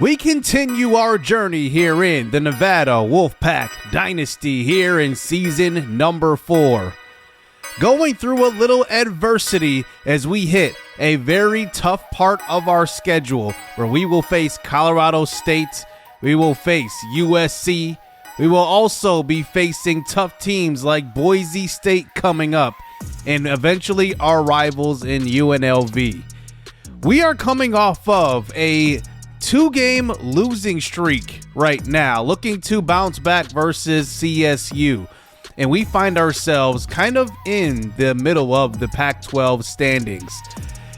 We continue our journey here in the Nevada Wolfpack Dynasty here in season number 4. Going through a little adversity as we hit a very tough part of our schedule where we will face Colorado State, we will face USC, we will also be facing tough teams like Boise State coming up, and eventually our rivals in UNLV. We are coming off of a 2-game losing streak right now, looking to bounce back versus CSU. And we find ourselves kind of in the middle of the Pac-12 standings.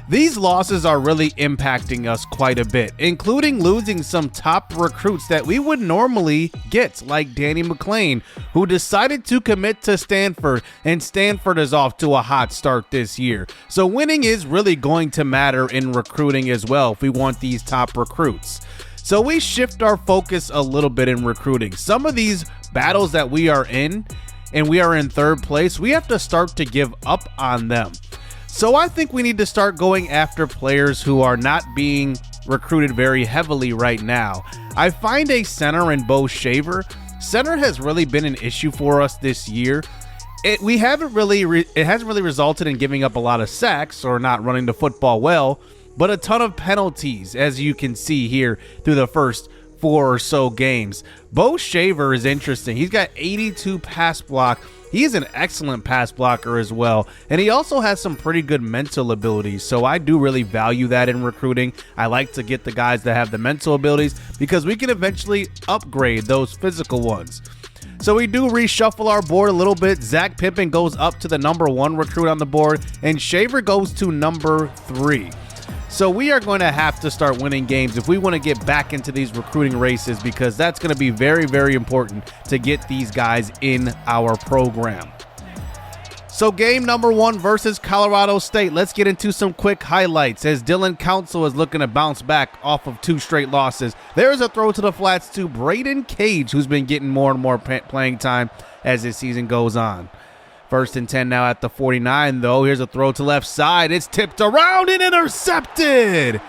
These losses are really impacting us quite a bit, including losing some top recruits that we would normally get, like Danny McLean, who decided to commit to Stanford, and Stanford is off to a hot start this year. So winning is really going to matter in recruiting as well if we want these top recruits. So we shift our focus a little bit in recruiting. Some of these battles that we are in, and we are in 3rd place, we have to start to give up on them. So I think we need to start going after players who are not being recruited very heavily right now. I find a center in Bo Shaver. Center has really been an issue for us this year. It hasn't really resulted in giving up a lot of sacks or not running the football well, but a ton of penalties, as you can see here through the first 4 or so games. Bo Shaver is interesting. He's got 82 pass block. He is an excellent pass blocker as well, and he also has some pretty good mental abilities, so I do really value that in recruiting. I like to get the guys that have the mental abilities because we can eventually upgrade those physical ones. So we do reshuffle our board a little bit. Zach Pippen goes up to the number 1 recruit on the board, and Shaver goes to number 3. So we are going to have to start winning games if we want to get back into these recruiting races, because that's going to be very, very important to get these guys in our program. So game number 1 versus Colorado State. Let's get into some quick highlights as Dylan Council is looking to bounce back off of 2 straight losses. There's a throw to the flats to Braden Cage, who's been getting more and more playing time as this season goes on. 1st and 10 now at the 49, though. Here's a throw to left side. It's tipped around and intercepted.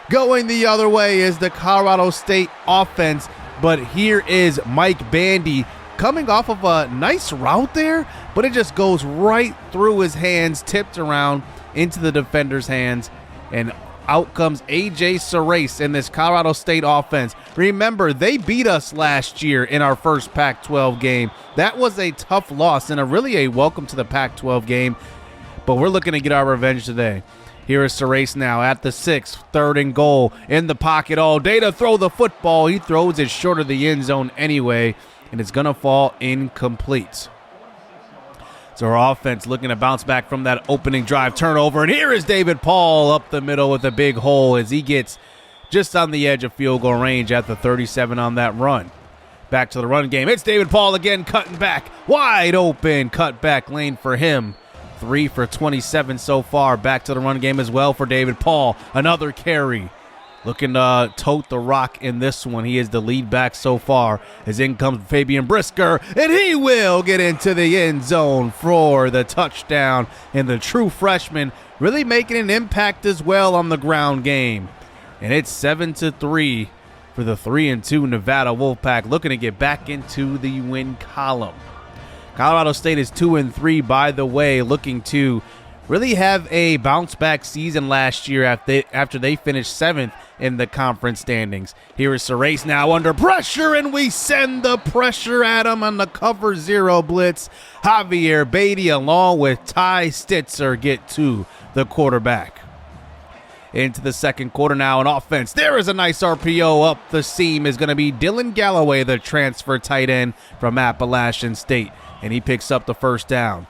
Going the other way is the Colorado State offense, but here is Mike Bandy coming off of a nice route there, but it just goes right through his hands, tipped around into the defender's hands, and out comes A.J. Sarace in this Colorado State offense. Remember, they beat us last year in our first Pac-12 game. That was a tough loss and really a welcome to the Pac-12 game, but we're looking to get our revenge today. Here is Sarace now at the 6, 3rd and goal, in the pocket all day to throw the football. He throws it short of the end zone anyway, and it's going to fall incomplete. So our offense looking to bounce back from that opening drive turnover. And here is David Paul up the middle with a big hole as he gets just on the edge of field goal range at the 37 on that run. Back to the run game. It's David Paul again, cutting back. Wide open cut back lane for him. 3 for 27 so far. Back to the run game as well for David Paul. Another carry. Looking to tote the rock in this one. He is the lead back so far. As in comes Fabian Brisker, and he will get into the end zone for the touchdown. And the true freshman really making an impact as well on the ground game. And it's 7-3 for the 3-2 Nevada Wolfpack, looking to get back into the win column. Colorado State is 2-3, by the way, looking to really have a bounce-back season last year after they finished 7th in the conference standings. Here is Sarace now under pressure, and we send the pressure at him on the cover 0 blitz. Javier Beatty along with Ty Stitzer get to the quarterback. Into the second quarter now in offense. There is a nice RPO up the seam is going to be Dylan Galloway, the transfer tight end from Appalachian State, and he picks up the first down.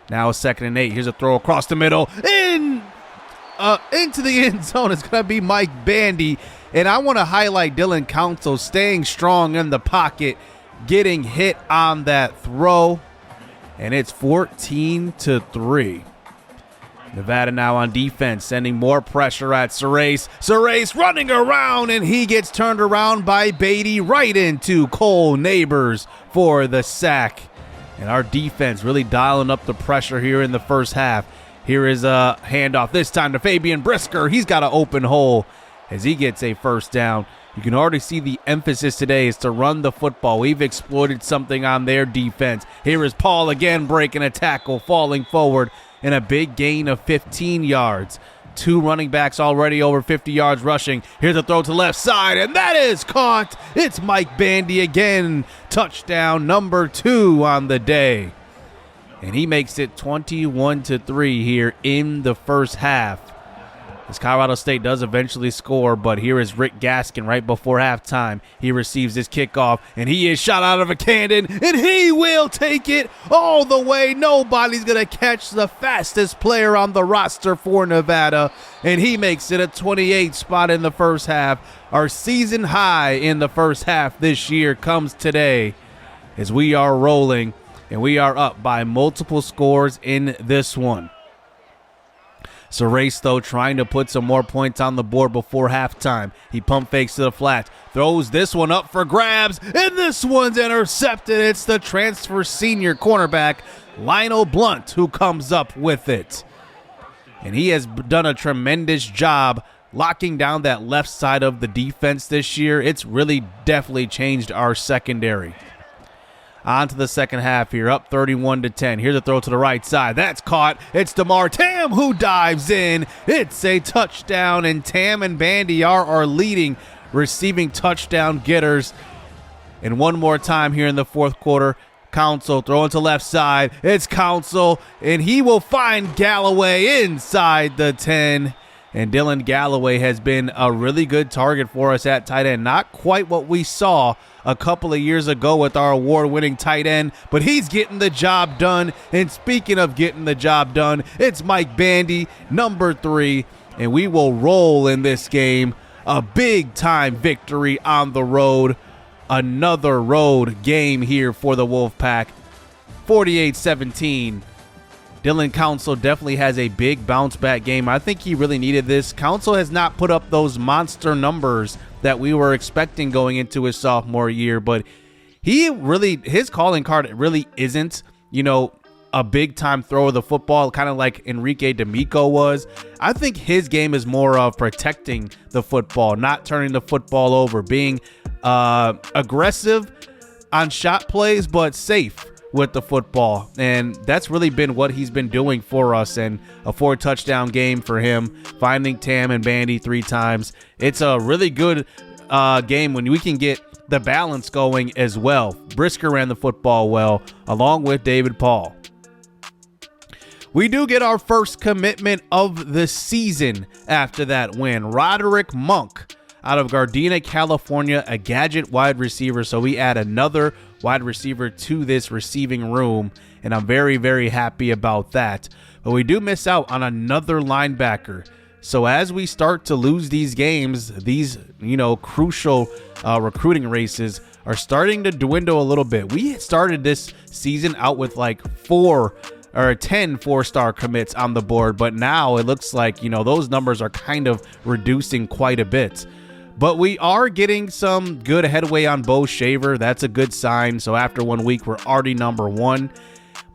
Now a 2nd and 8. Here's a throw across the middle. Into the end zone is going to be Mike Bandy. And I want to highlight Dylan Council staying strong in the pocket, getting hit on that throw. And it's 14-3. Nevada now on defense, sending more pressure at Sarace. Sarace running around, and he gets turned around by Beatty right into Cole Neighbors for the sack. And our defense really dialing up the pressure here in the first half. Here is a handoff, this time to Fabian Brisker. He's got an open hole as he gets a first down. You can already see the emphasis today is to run the football. We've exploited something on their defense. Here is Paul again breaking a tackle, falling forward, and a big gain of 15 yards. 2 running backs already over 50 yards rushing. Here's a throw to the left side, and that is caught. It's Mike Bandy again. Touchdown number 2 on the day. And he makes it 21-3 here in the first half. As Colorado State does eventually score, but here is Rick Gaskin right before halftime. He receives his kickoff, and he is shot out of a cannon, and he will take it all the way. Nobody's going to catch the fastest player on the roster for Nevada, and he makes it a 28 spot in the first half. Our season high in the first half this year comes today as we are rolling, and we are up by multiple scores in this one. Sarace, though, trying to put some more points on the board before halftime. He pump fakes to the flat, throws this one up for grabs, and this one's intercepted. It's the transfer senior cornerback, Lionel Blunt, who comes up with it. And he has done a tremendous job locking down that left side of the defense this year. It's really definitely changed our secondary. On to the second half here, up 31-10. Here's a throw to the right side. That's caught. It's Damarr Tamm who dives in. It's a touchdown, and Tamm and Bandy are our leading receiving touchdown getters. And one more time here in the fourth quarter, Council throwing to left side. It's Council, and he will find Galloway inside the 10. And Dylan Galloway has been a really good target for us at tight end. Not quite what we saw a couple of years ago with our award-winning tight end, but he's getting the job done. And speaking of getting the job done, it's Mike Bandy, number 3, and we will roll in this game. A big-time victory on the road. Another road game here for the Wolfpack. 48-17. Dylan Council definitely has a big bounce-back game. I think he really needed this. Council has not put up those monster numbers that we were expecting going into his sophomore year, but his calling card really isn't, a big-time throw of the football, kind of like Enrique D'Amico was. I think his game is more of protecting the football, not turning the football over, being aggressive on shot plays, but safe with the football, and that's really been what he's been doing for us. And a 4-touchdown game for him, finding Tamm and Bandy 3 times. It's a really good game when we can get the balance going as well. Brisker ran the football well, along with David Paul. We do get our first commitment of the season after that win. Roderick Monk out of Gardena, California, a gadget wide receiver. So we add another wide receiver to this receiving room, and I'm very, very happy about that. But we do miss out on another linebacker. So as we start to lose these games, these, crucial recruiting races are starting to dwindle a little bit. We started this season out with like 10 4-star commits on the board, but now it looks like, those numbers are kind of reducing quite a bit. But we are getting some good headway on Bo Shaver. That's a good sign. So after 1 week, we're already number 1.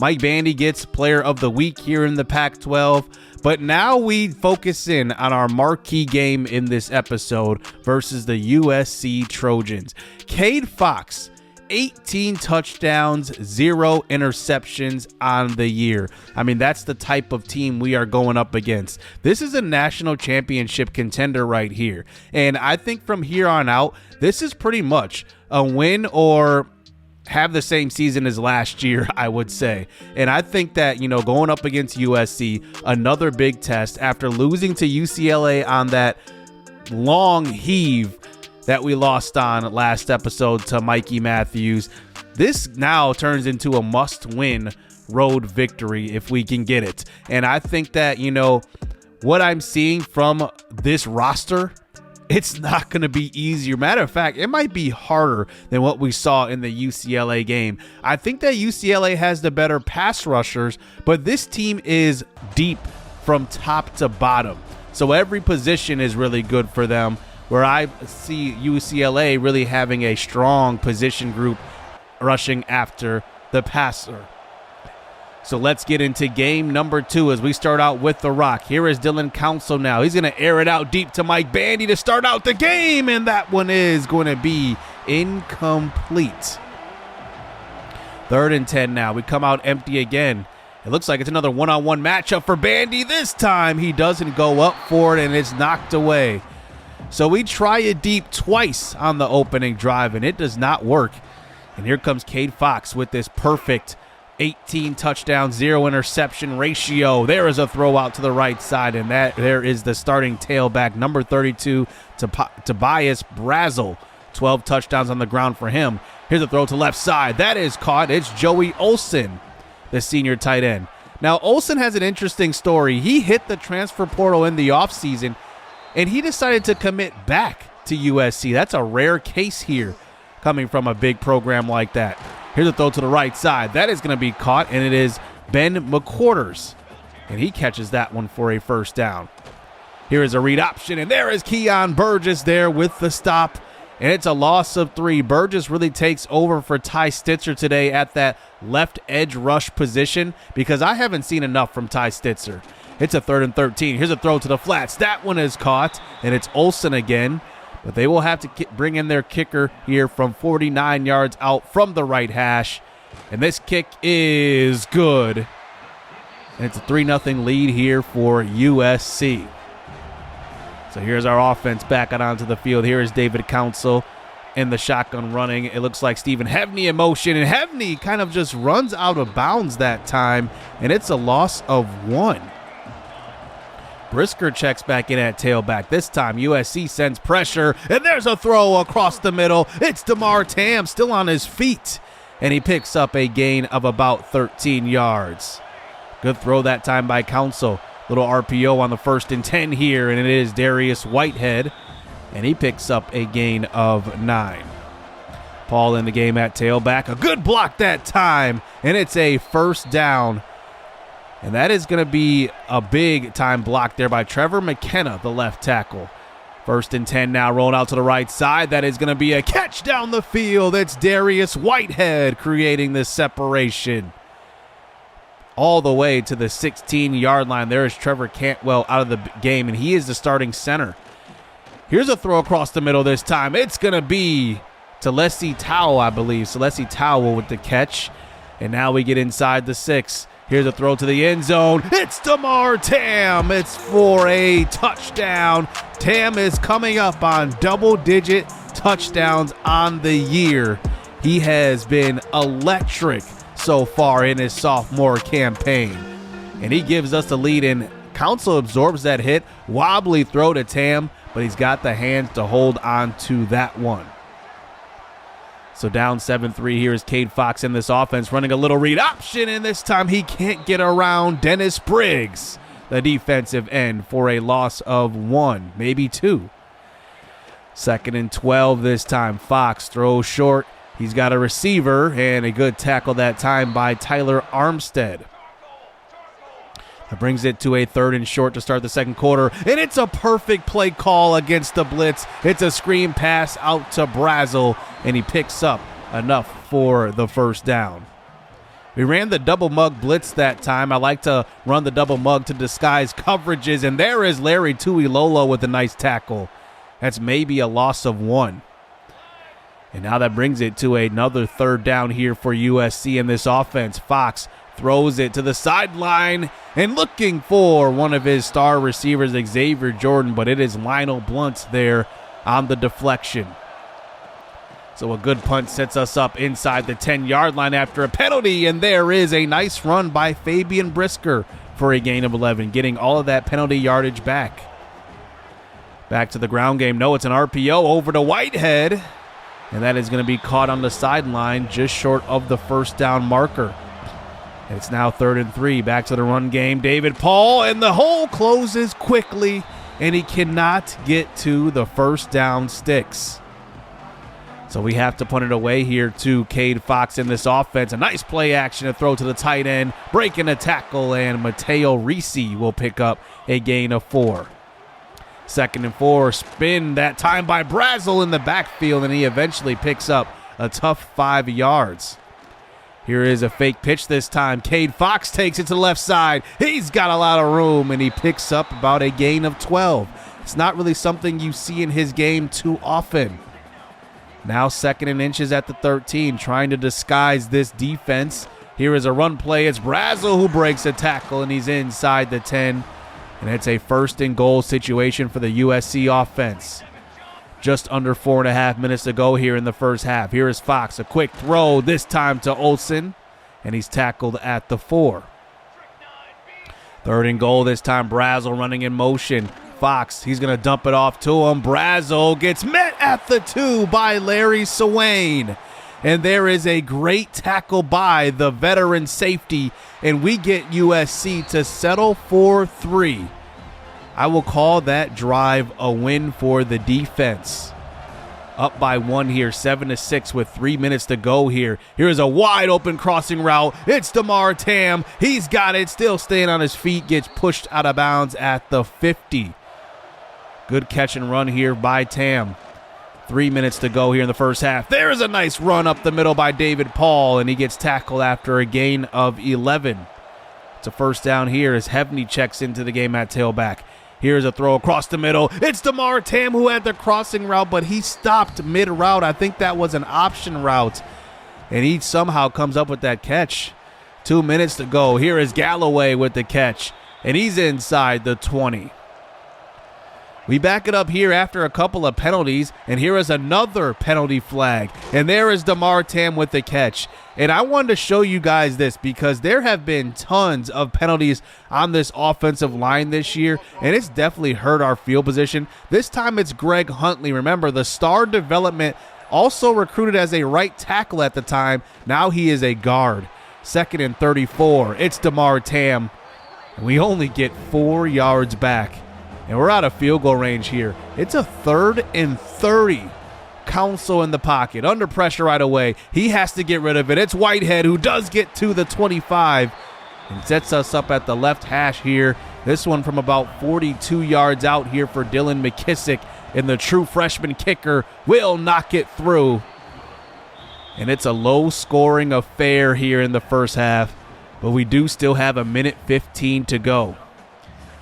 Mike Bandy gets player of the week here in the Pac-12. But now we focus in on our marquee game in this episode versus the USC Trojans. Cade Fox, 18 touchdowns, 0 interceptions on the year. I mean, that's the type of team we are going up against. This is a national championship contender right here. And I think from here on out, this is pretty much a win or have the same season as last year, I would say. And I think that, going up against USC, another big test after losing to UCLA on that long heave that we lost on last episode to Mikey Matthews. This now turns into a must-win road victory if we can get it. And I think that, what I'm seeing from this roster, it's not going to be easier. Matter of fact, it might be harder than what we saw in the UCLA game. I think that UCLA has the better pass rushers, but this team is deep from top to bottom. So every position is really good for them, where I see UCLA really having a strong position group rushing after the passer. So let's get into game number 2 as we start out with the rock. Here is Dylan Council now. He's going to air it out deep to Mike Bandy to start out the game, and that one is going to be incomplete. 3rd and 10 now. We come out empty again. It looks like it's another one-on-one matchup for Bandy. This time he doesn't go up for it, and it's knocked away. So we try it deep twice on the opening drive, and it does not work. And here comes Cade Fox with this perfect 18 touchdown, 0 interception ratio. There is a throw out to the right side, and there is the starting tailback, number 32, Tobias Brazel. 12 touchdowns on the ground for him. Here's a throw to left side. That is caught. It's Joey Olsen, the senior tight end. Now, Olsen has an interesting story. He hit the transfer portal in the offseason, and he decided to commit back to USC. That's a rare case here, coming from a big program like that. Here's a throw to the right side. That is going to be caught, and it is Ben McQuarters. And he catches that one for a first down. Here is a read option, and there is Keon Burgess there with the stop. And it's a loss of 3. Burgess really takes over for Ty Stitzer today at that left edge rush position because I haven't seen enough from Ty Stitzer. It's a 3rd and 13. Here's a throw to the flats. That one is caught, and it's Olsen again. But they will have to bring in their kicker here from 49 yards out from the right hash. And this kick is good. And it's a 3-0 lead here for USC. So here's our offense back out onto the field. Here is David Council in the shotgun running. It looks like Stephen Hevney in motion. And Hevney kind of just runs out of bounds that time. And it's a loss of 1. Brisker checks back in at tailback. This time, USC sends pressure, and there's a throw across the middle. It's Damarr Tamm still on his feet, and he picks up a gain of about 13 yards. Good throw that time by Council. Little RPO on the 1st and 10 here, and it is Darius Whitehead, and he picks up a gain of 9. Paul in the game at tailback. A good block that time, and it's a first down. And that is going to be a big-time block there by Trevor McKenna, the left tackle. 1st and 10 now, rolling out to the right side. That is going to be a catch down the field. It's Darius Whitehead creating this separation. All the way to the 16-yard line. There is Trevor Cantwell out of the game, and he is the starting center. Here's a throw across the middle this time. It's going to be to Leslie Towell, I believe. So Leslie Towell with the catch. And now we get inside the 6. Here's a throw to the end zone. It's Damarr Tamm. It's for a touchdown. Tamm is coming up on double-digit touchdowns on the year. He has been electric so far in his sophomore campaign. And he gives us the lead in. Council absorbs that hit. Wobbly throw to Tamm, but he's got the hands to hold on to that one. So down 7-3, here is Cade Fox in this offense running a little read option, and this time he can't get around Dennis Briggs, the defensive end, for a loss of 1, maybe 2. 2nd and 12 this time. Fox throws short. He's got a receiver, and a good tackle that time by Tyler Armstead. That brings it to a 3rd and short to start the second quarter, and it's a perfect play call against the blitz. It's a screen pass out to Brazel, and he picks up enough for the first down. We ran the double mug blitz that time. I like to run the double mug to disguise coverages, and there is Larry Tuilolo with a nice tackle. That's maybe a loss of 1. And now that brings it to another 3rd down here for USC in this offense. Fox throws it to the sideline and looking for one of his star receivers, Xavier Jordan, but it is Lionel Blunt there on the deflection. So a good punt sets us up inside the 10-yard line after a penalty, and there is a nice run by Fabian Brisker for a gain of 11, getting all of that penalty yardage back. Back to the ground game. No, it's an RPO over to Whitehead, and that is going to be caught on the sideline just short of the first down marker. It's now 3rd and 3. Back to the run game. David Paul, and the hole closes quickly, and he cannot get to the first down sticks. So we have to punt it away here to Cade Fox in this offense. A nice play action to throw to the tight end, breaking a tackle, and Mateo Ricci will pick up a gain of 4. 2nd and 4, spin that time by Brazel in the backfield, and he eventually picks up a tough 5 yards. Here is a fake pitch this time. Cade Fox takes it to the left side. He's got a lot of room, and he picks up about a gain of 12. It's not really something you see in his game too often. Now 2nd and inches at the 13, trying to disguise this defense. Here is a run play. It's Brazel who breaks a tackle, and he's inside the 10. And it's a 1st and goal situation for the USC offense. Just under 4.5 minutes to go here in the first half. Here is Fox, a quick throw, this time to Olsen, and he's tackled at the 4. 3rd and goal this time, Brazel running in motion. Fox, he's going to dump it off to him. Brazel gets met at the 2 by Larry Swain. And there is a great tackle by the veteran safety, and we get USC to settle for 3. I will call that drive a win for the defense. Up by 1 here, 7-6 with 3 minutes to go here. Here's a wide open crossing route. It's Damarr Tamm. He's got it, still staying on his feet, gets pushed out of bounds at the 50. Good catch and run here by Tamm. 3 minutes to go here in the first half. There's a nice run up the middle by David Paul, and he gets tackled after a gain of 11. It's a first down here as Hevney checks into the game at tailback. Here's a throw across the middle. It's Damarr Tamm who had the crossing route, but he stopped mid-route. I think that was an option route, and he somehow comes up with that catch. 2 minutes to go. Here is Galloway with the catch, and he's inside the 20. We back it up here after a couple of penalties, and here is another penalty flag. And there is Damarr Tamm with the catch. And I wanted to show you guys this because there have been tons of penalties on this offensive line this year, and it's definitely hurt our field position. This time it's Greg Huntley. Remember, the star development also recruited as a right tackle at the time. Now he is a guard. 2nd and 34. It's Damarr Tamm. And we only get 4 yards back. And we're out of field goal range here. It's a 3rd and 30. Counsell in the pocket, under pressure right away. He has to get rid of it. It's Whitehead who does get to the 25 and sets us up at the left hash here. This one from about 42 yards out here for Dylan McKissick, and the true freshman kicker will knock it through. And it's a low-scoring affair here in the first half, but we do still have 1:15 to go.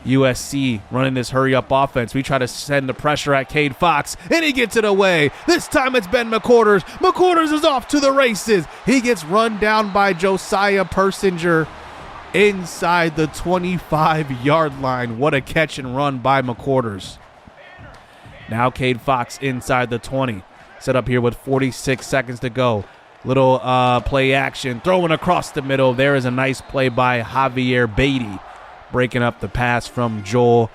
USC running this hurry-up offense. We try to send the pressure at Cade Fox, and he gets it away. This time it's Ben McQuarters. McQuarters is off to the races. He gets run down by Josiah Persinger inside the 25-yard line. What a catch and run by McQuarters. Now Cade Fox inside the 20. Set up here with 46 seconds to go. Little play action. Throwing across the middle. There is a nice play by Javier Beatty, breaking up the pass from Joey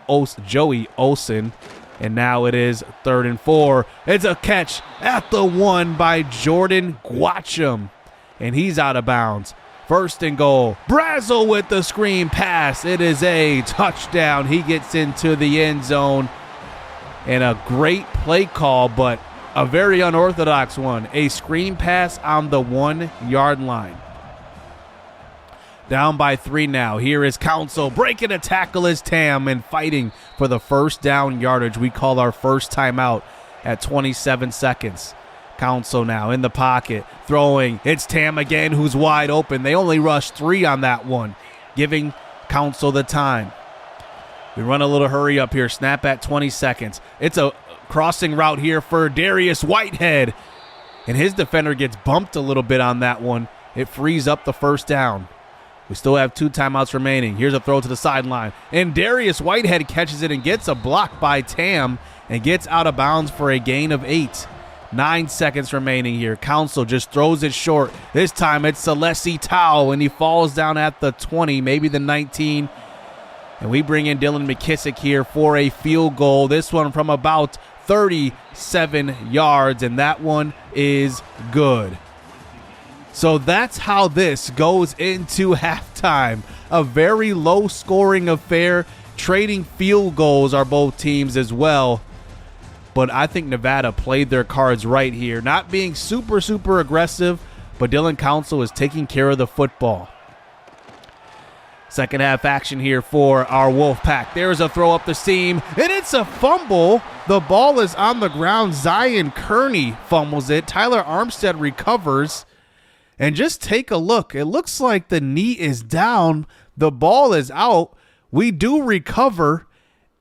Olsen. And now it is 3rd and 4. It's a catch at the 1 by Jordan Guacham, and he's out of bounds. 1st and goal. Brazel with the screen pass. It is a touchdown. He gets into the end zone. And a great play call, but a very unorthodox one. A screen pass on the 1-yard line. Down by 3 now. Here is Counsell. Breaking a tackle is Tamm, and fighting for the first down yardage. We call our first timeout at 27 seconds. Counsell now in the pocket. Throwing. It's Tamm again who's wide open. They only rushed 3 on that one, giving Counsell the time. We run a little hurry up here. Snap at 20 seconds. It's a crossing route here for Darius Whitehead, and his defender gets bumped a little bit on that one. It frees up the first down. We still have 2 timeouts remaining. Here's a throw to the sideline, and Darius Whitehead catches it and gets a block by Tamm and gets out of bounds for a gain of 8. 9 seconds remaining here. Counsell just throws it short. This time it's Celeste Tao, and he falls down at the 20, maybe the 19. And we bring in Dylan McKissick here for a field goal. This one from about 37 yards, and that one is good. So that's how this goes into halftime. A very low-scoring affair. Trading field goals are both teams as well. But I think Nevada played their cards right here. Not being super, super aggressive, but Dylan Counsell is taking care of the football. Second half action here for our Wolfpack. There's a throw up the seam, and it's a fumble. The ball is on the ground. Zion Kearney fumbles it. Tyler Armstead recovers. And just take a look. It looks like the knee is down. The ball is out. We do recover,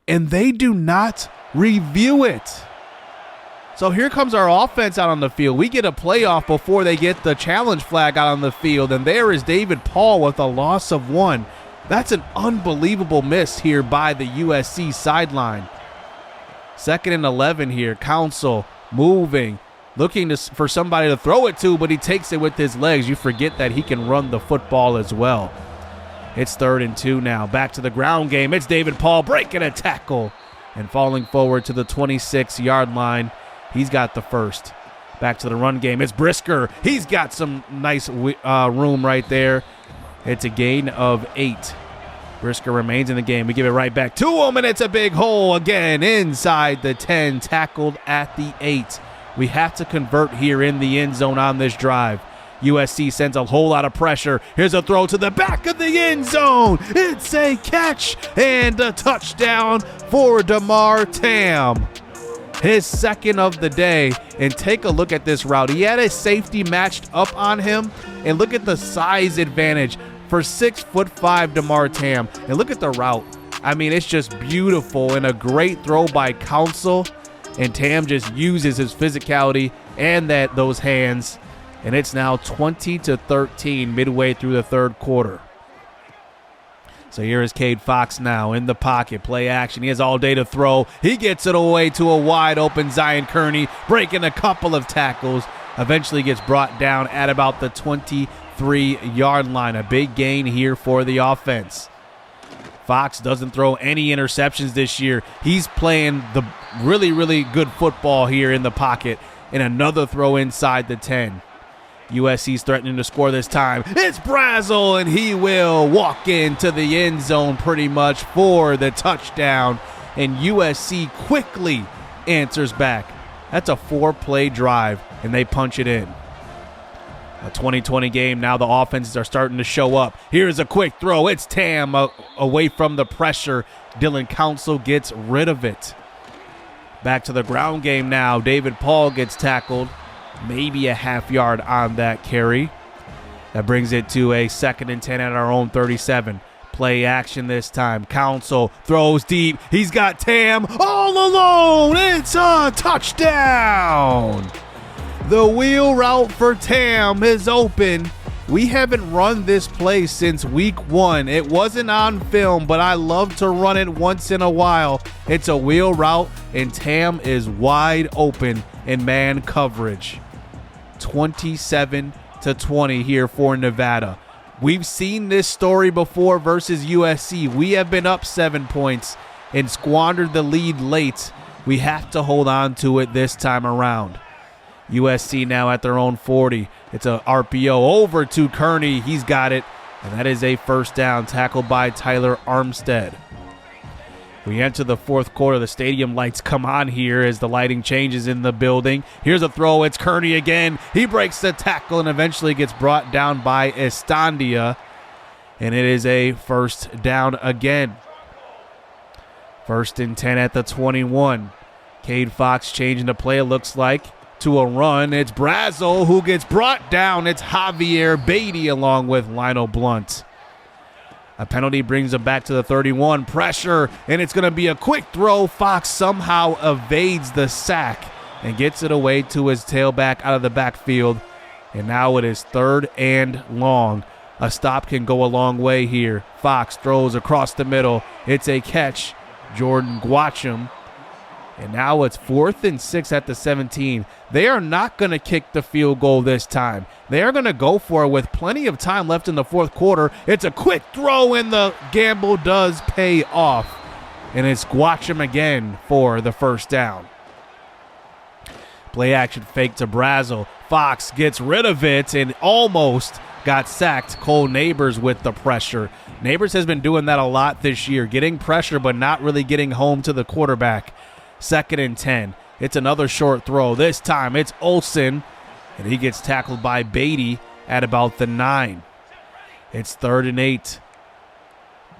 and they do not review it. So here comes our offense out on the field. We get a playoff before they get the challenge flag out on the field, and there is David Paul with a loss of 1. That's an unbelievable miss here by the USC sideline. 2nd and 11 here. Council moving, looking for somebody to throw it to, but he takes it with his legs. You forget that he can run the football as well. It's 3rd and 2 now. Back to the ground game. It's David Paul breaking a tackle and falling forward to the 26-yard line. He's got the first. Back to the run game. It's Brisker. He's got some nice room right there. It's a gain of 8. Brisker remains in the game. We give it right back to him, and it's a big hole again inside the 10, tackled at the 8. We have to convert here in the end zone on this drive. USC sends a whole lot of pressure. Here's a throw to the back of the end zone. It's a catch and a touchdown for Damarr Tamm. His 2nd of the day, and take a look at this route. He had a safety matched up on him, and look at the size advantage for 6'5" Damarr Tamm. And look at the route. I mean, it's just beautiful and a great throw by Council, and Tamm just uses his physicality and those hands, and it's now 20-13 midway through the 3rd quarter. So here is Cade Fox now in the pocket. Play action. He has all day to throw. He gets it away to a wide open Zion Kearney, breaking a couple of tackles. Eventually gets brought down at about the 23-yard line. A big gain here for the offense. Fox doesn't throw any interceptions this year. He's playing the really, really good football here in the pocket. And another throw inside the 10. USC's threatening to score this time. It's Brazel, and he will walk into the end zone pretty much for the touchdown. And USC quickly answers back. That's a 4-play drive, and they punch it in. A 20-20 game. Now the offenses are starting to show up. Here's a quick throw. It's Tamm away from the pressure. Dylan Council gets rid of it. Back to the ground game now. David Paul gets tackled. Maybe a half yard on that carry. That brings it to a 2nd and 10 at our own 37. Play action this time. Council throws deep. He's got Tamm all alone. It's a touchdown. The wheel route for Tamm is open. We haven't run this play since week 1. It wasn't on film, but I love to run it once in a while. It's a wheel route, and Tamm is wide open in man coverage. 27-20 here for Nevada. We've seen this story before versus USC. We have been up 7 points and squandered the lead late. We have to hold on to it this time around. USC now at their own 40. It's a RPO over to Kearney. He's got it, and that is a first down, tackled by Tyler Armstead. We enter the 4th quarter. The stadium lights come on here as the lighting changes in the building. Here's a throw. It's Kearney again. He breaks the tackle and eventually gets brought down by Estandia, and it is a first down again. 1st and 10 at the 21. Cade Fox changing the play, it looks like, to a run. It's Brazel who gets brought down. It's Javier Beatty along with Lionel Blunt. A penalty brings him back to the 31. Pressure, and it's going to be a quick throw. Fox somehow evades the sack and gets it away to his tailback out of the backfield. And now it is 3rd and long. A stop can go a long way here. Fox throws across the middle. It's a catch. Jordan Guacham. And now it's 4th and 6 at the 17. They are not going to kick the field goal this time. They are going to go for it with plenty of time left in the 4th quarter. It's a quick throw, and the gamble does pay off. And it's Guacham again for the first down. Play action fake to Brazel. Fox gets rid of it and almost got sacked. Cole Neighbors with the pressure. Neighbors has been doing that a lot this year, getting pressure but not really getting home to the quarterback. 2nd and 10. It's another short throw. This time it's Olsen, and he gets tackled by Beatty at about the 9. It's 3rd and 8.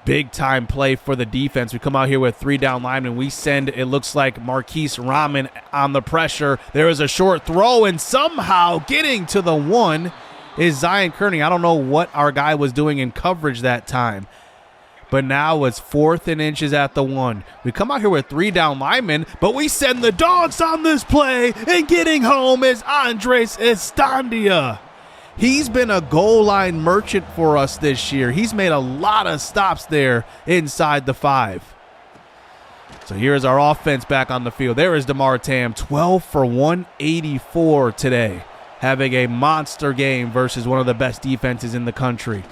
Big time play for the defense. We come out here with 3 down linemen. We send, it looks like, Marquise Rahman on the pressure. There is a short throw, and somehow getting to the 1 is Zion Kearney. I don't know what our guy was doing in coverage that time. But now it's 4th and inches at the 1. We come out here with 3 down linemen, but we send the dogs on this play, and getting home is Andres Estandia. He's been a goal line merchant for us this year. He's made a lot of stops there inside the 5. So here's our offense back on the field. There is Damarr Tamm, 12 for 184 today, having a monster game versus one of the best defenses in the country.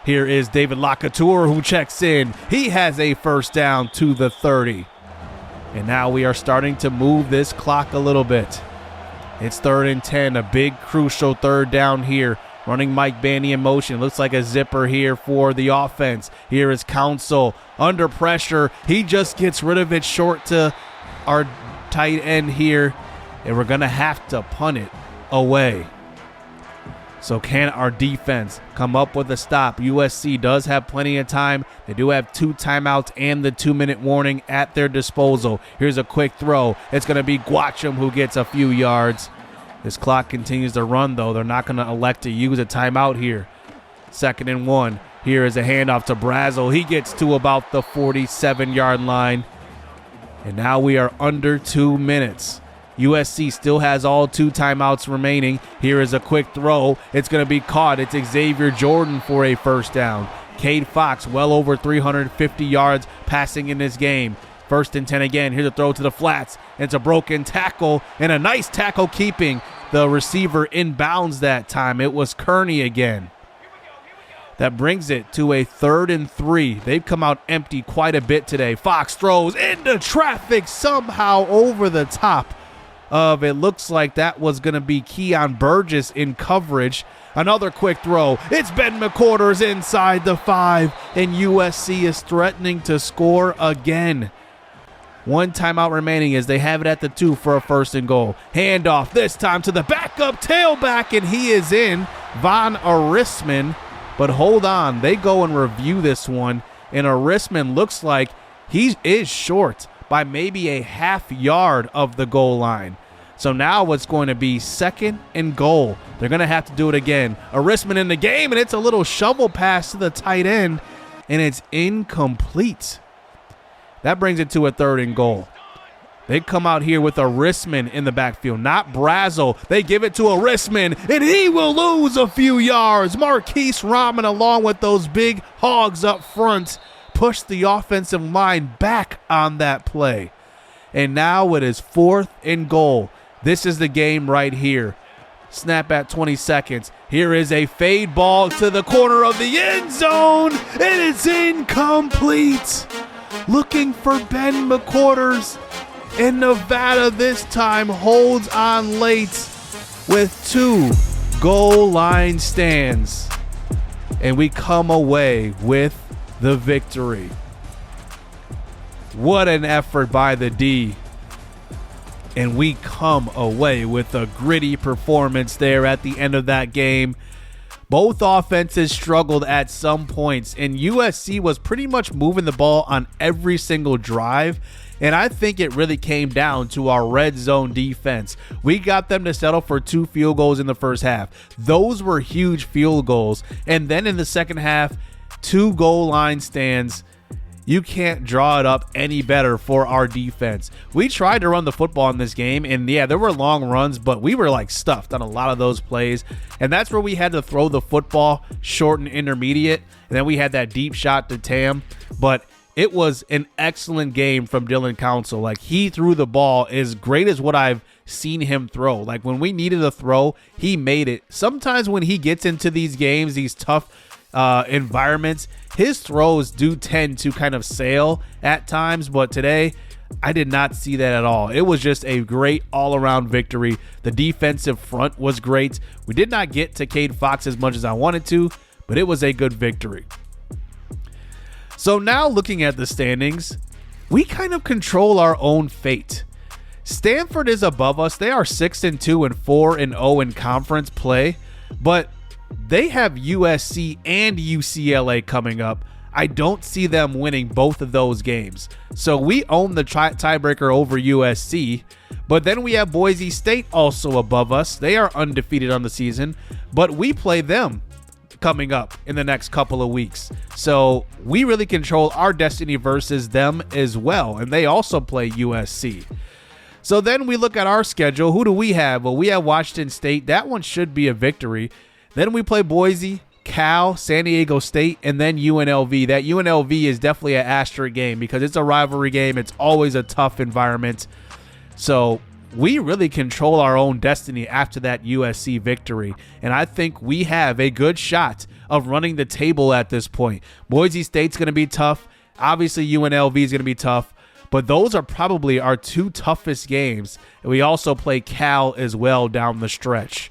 Here is David Lacouture who checks in. He has a first down to the 30. And now we are starting to move this clock a little bit. It's 3rd and 10, a big crucial 3rd down here. Running Mike Bandy in motion. Looks like a zipper here for the offense. Here is Council under pressure. He just gets rid of it short to our tight end here. And we're going to have to punt it away. So can our defense come up with a stop? USC does have plenty of time. They do have 2 timeouts and the 2-minute warning at their disposal. Here's a quick throw. It's going to be Guacham who gets a few yards. This clock continues to run, though. They're not going to elect to use a timeout here. 2nd and 1. Here is a handoff to Brazel. He gets to about the 47-yard line. And now we are under 2 minutes. USC still has all 2 timeouts remaining. Here is a quick throw. It's going to be caught. It's Xavier Jordan for a first down. Cade Fox, well over 350 yards passing in this game. 1st and 10 again. Here's a throw to the flats. It's a broken tackle and a nice tackle keeping the receiver in bounds that time. It was Kearney again. That brings it to a 3rd and 3. They've come out empty quite a bit today. Fox throws into traffic somehow over the top of, it looks like that was going to be Keon Burgess in coverage. Another quick throw. It's Ben McQuarters inside the 5, and USC is threatening to score again. 1 timeout remaining as they have it at the 2 for a 1st and goal. Handoff this time to the backup tailback, and he is in, Von Arisman. But hold on, they go and review this one, and Arisman looks like he is short by maybe a half yard of the goal line. So now it's going to be 2nd and goal. They're going to have to do it again. Arisman in the game, and it's a little shovel pass to the tight end, and it's incomplete. That brings it to a 3rd and goal. They come out here with Arisman in the backfield, not Brazel. They give it to Arisman, and he will lose a few yards. Marquise Rahman, along with those big hogs up front, push the offensive line back on that play. And now it is 4th and goal. This is the game right here. Snap at 20 seconds. Here is a fade ball to the corner of the end zone, and it's incomplete. Looking for Ben McQuarters, and Nevada this time holds on late with 2 goal line stands. And we come away with the victory. What an effort by the D. And we come away with a gritty performance there at the end of that game. Both offenses struggled at some points, and USC was pretty much moving the ball on every single drive. And I think it really came down to our red zone defense. We got them to settle for 2 field goals in the first half. Those were huge field goals. And then in the second half, 2 goal line stands. You can't draw it up any better for our defense. We tried to run the football in this game, and yeah, there were long runs, but we were like stuffed on a lot of those plays. And that's where we had to throw the football short and intermediate. And then we had that deep shot to Tamm. But it was an excellent game from Dylan Council. Like, he threw the ball as great as what I've seen him throw. Like, when we needed a throw, he made it. Sometimes when he gets into these games, these tough environments, his throws do tend to kind of sail at times, but today I did not see that at all. It was just a great all-around victory. The defensive front was great. We did not get to Cade Fox as much as I wanted to, but it was a good victory. So now looking at the standings, we kind of control our own fate. Stanford is above us. They are 6-2 and 4-0 in conference play, but they have USC and UCLA coming up. I don't see them winning both of those games. So we own the tiebreaker over USC, but then we have Boise State also above us. They are undefeated on the season, but we play them coming up in the next couple of weeks. So we really control our destiny versus them as well, and they also play USC. So then we look at our schedule. Who do we have? Well, we have Washington State. That one should be a victory. Then we play Boise, Cal, San Diego State, and then UNLV. That UNLV is definitely an asterisk game because it's a rivalry game. It's always a tough environment. So we really control our own destiny after that USC victory. And I think we have a good shot of running the table at this point. Boise State's going to be tough. Obviously, UNLV is going to be tough. But those are probably our two toughest games. And we also play Cal as well down the stretch.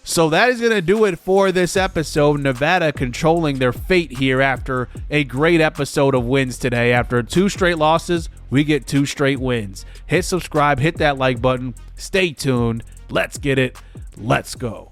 So that is going to do it for this episode. Nevada controlling their fate here after a great episode of wins today. After 2 straight losses, we get 2 straight wins. Hit subscribe, hit that like button. Stay tuned. Let's get it. Let's go.